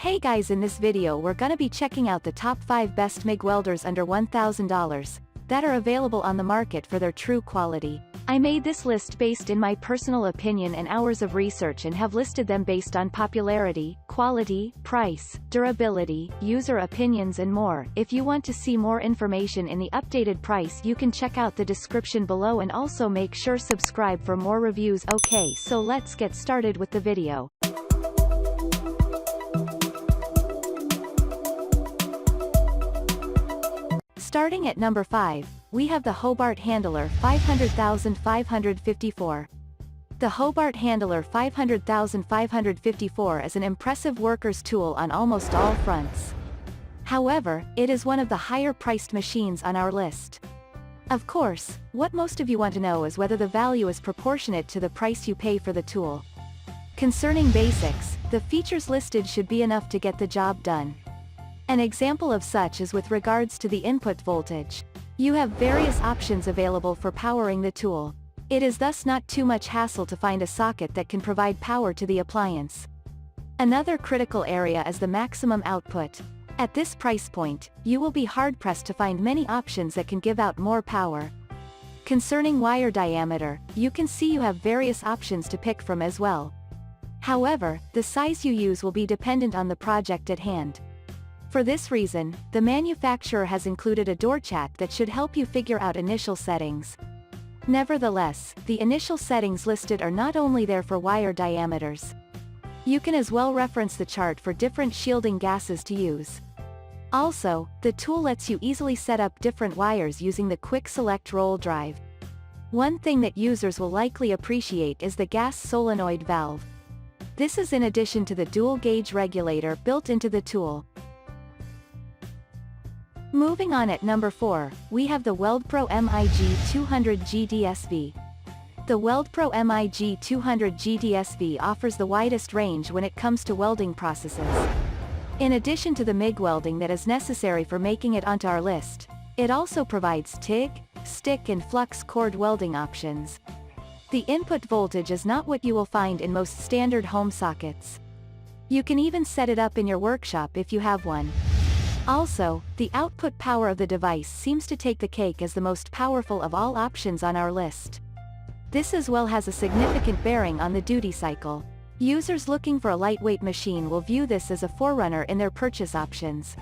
Hey guys, in this video we're gonna be checking out the top 5 best MIG welders under $1,000 that are available on the market for their true quality. I made this list based in my personal opinion and hours of research and have listed them based on popularity, quality, price, durability, user opinions and more. If you want to see more information in the updated price, you can check out the description below and also make sure subscribe for more reviews. Okay, so let's get started with the video. Starting at number 5, we have the Hobart Handler 500,554. The Hobart Handler 500,554 is an impressive worker's tool on almost all fronts. However, it is one of the higher-priced machines on our list. Of course, what most of you want to know is whether the value is proportionate to the price you pay for the tool. Concerning basics, the features listed should be enough to get the job done. An example of such is with regards to the input voltage. You have various options available for powering the tool. It is thus not too much hassle to find a socket that can provide power to the appliance. Another critical area is the maximum output. At this price point, you will be hard-pressed to find many options that can give out more power. Concerning wire diameter, you can see you have various options to pick from as well. However, the size you use will be dependent on the project at hand. For this reason, the manufacturer has included a door chat that should help you figure out initial settings. Nevertheless, the initial settings listed are not only there for wire diameters. You can as well reference the chart for different shielding gases to use. Also, the tool lets you easily set up different wires using the quick select roll drive. One thing that users will likely appreciate is the gas solenoid valve. This is in addition to the dual gauge regulator built into the tool. Moving on at number 4, we have the Weldpro MIG200GDsv. The Weldpro MIG200GDsv offers the widest range when it comes to welding processes. In addition to the MIG welding that is necessary for making it onto our list, it also provides TIG, stick and flux cord welding options. The input voltage is not what you will find in most standard home sockets. You can even set it up in your workshop if you have one. Also, the output power of the device seems to take the cake as the most powerful of all options on our list. This as well has a significant bearing on the duty cycle. Users looking for a lightweight machine will view this as a forerunner in their purchase options.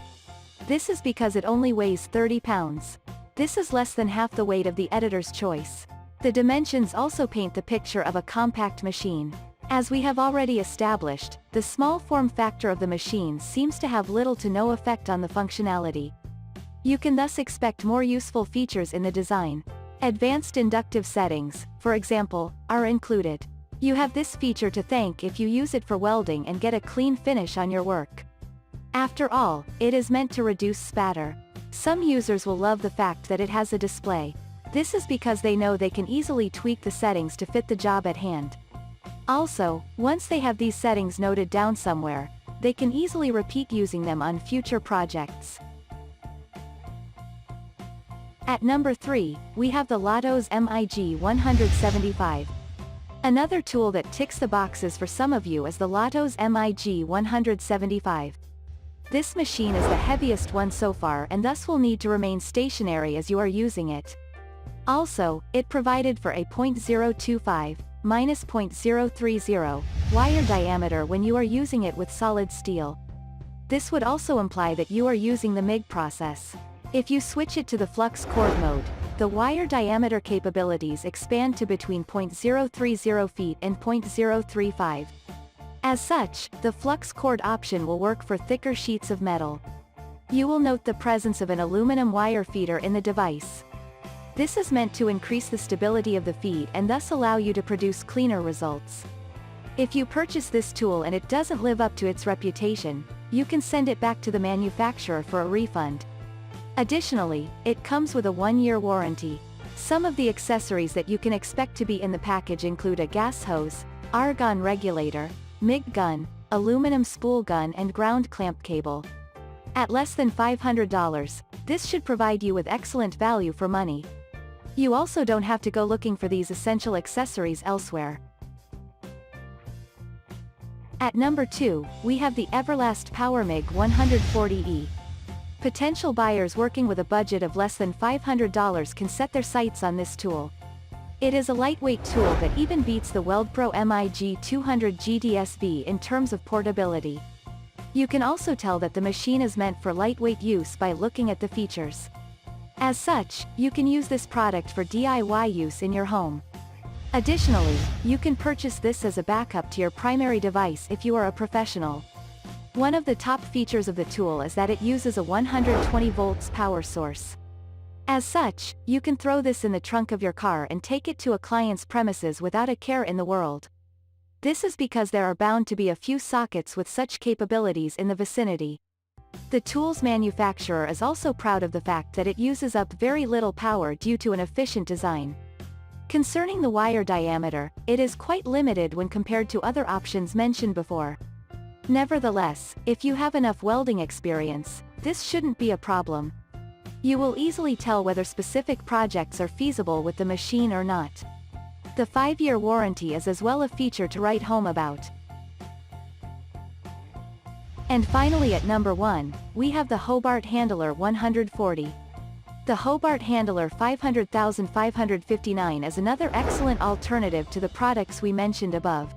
This is because it only weighs 30 pounds. This is less than half the weight of the editor's choice. The dimensions also paint the picture of a compact machine. As we have already established, the small form factor of the machine seems to have little to no effect on the functionality. You can thus expect more useful features in the design. Advanced inductive settings, for example, are included. You have this feature to thank if you use it for welding and get a clean finish on your work. After all, it is meant to reduce spatter. Some users will love the fact that it has a display. This is because they know they can easily tweak the settings to fit the job at hand. Also, once they have these settings noted down somewhere, they can easily repeat using them on future projects. At number 3, we have the LOTOS MIG200GDsv. Another tool that ticks the boxes for some of you is the LOTOS MIG200GDsv. This machine is the heaviest one so far and thus will need to remain stationary as you are using it. Also, it provided for a .025 -0.030 wire diameter when you are using it with solid steel. This would also imply that you are using the MIG process. If you switch it to the flux cord mode, the wire diameter capabilities expand to between .030 feet and .035. As such, the flux cord option will work for thicker sheets of metal. You will note the presence of an aluminum wire feeder in the device. This is meant to increase the stability of the feed and thus allow you to produce cleaner results. If you purchase this tool and it doesn't live up to its reputation, you can send it back to the manufacturer for a refund. Additionally, it comes with a 1-year warranty. Some of the accessories that you can expect to be in the package include a gas hose, argon regulator, MIG gun, aluminum spool gun and ground clamp cable. At less than $500, this should provide you with excellent value for money. You also don't have to go looking for these essential accessories elsewhere. At number 2, we have the Everlast PowerMIG 140E. Potential buyers working with a budget of less than $500 can set their sights on this tool. It is a lightweight tool that even beats the Weldpro MIG200GDsv in terms of portability. You can also tell that the machine is meant for lightweight use by looking at the features. As such, you can use this product for DIY use in your home. Additionally, you can purchase this as a backup to your primary device if you are a professional. One of the top features of the tool is that it uses a 120 volts power source. As such, you can throw this in the trunk of your car and take it to a client's premises without a care in the world. This is because there are bound to be a few sockets with such capabilities in the vicinity. The tool's manufacturer is also proud of the fact that it uses up very little power due to an efficient design. Concerning the wire diameter, it is quite limited when compared to other options mentioned before. Nevertheless, if you have enough welding experience, this shouldn't be a problem. You will easily tell whether specific projects are feasible with the machine or not. The 5-year warranty is as well a feature to write home about. And finally at number 1, we have the Hobart Handler 140. The Hobart Handler 500,559 is another excellent alternative to the products we mentioned above.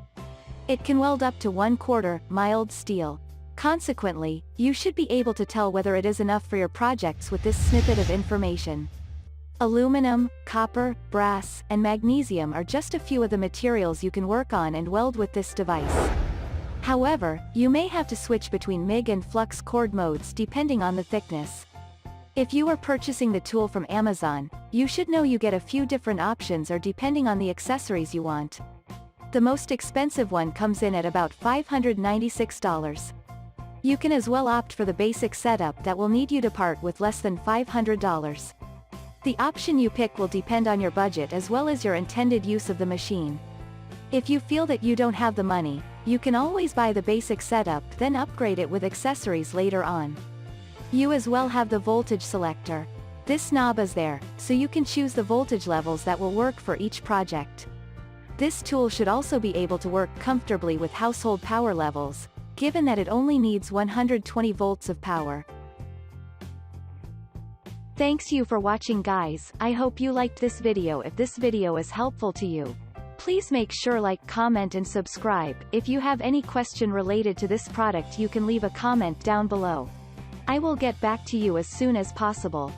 It can weld up to 1/4 mild steel. Consequently, you should be able to tell whether it is enough for your projects with this snippet of information. Aluminum, copper, brass, and magnesium are just a few of the materials you can work on and weld with this device. However, you may have to switch between MIG and flux cord modes depending on the thickness. If you are purchasing the tool from Amazon, you should know you get a few different options or depending on the accessories you want. The most expensive one comes in at about $596. You can as well opt for the basic setup that will need you to part with less than $500. The option you pick will depend on your budget as well as your intended use of the machine. If you feel that you don't have the money, you can always buy the basic setup then upgrade it with accessories later on. You as well have the voltage selector. This knob is there, so you can choose the voltage levels that will work for each project. This tool should also be able to work comfortably with household power levels, given that it only needs 120 volts of power. Thanks you for watching guys, I hope you liked this video. If this video is helpful to you, please make sure like, comment and subscribe. If you have any question related to this product you can leave a comment down below. I will get back to you as soon as possible.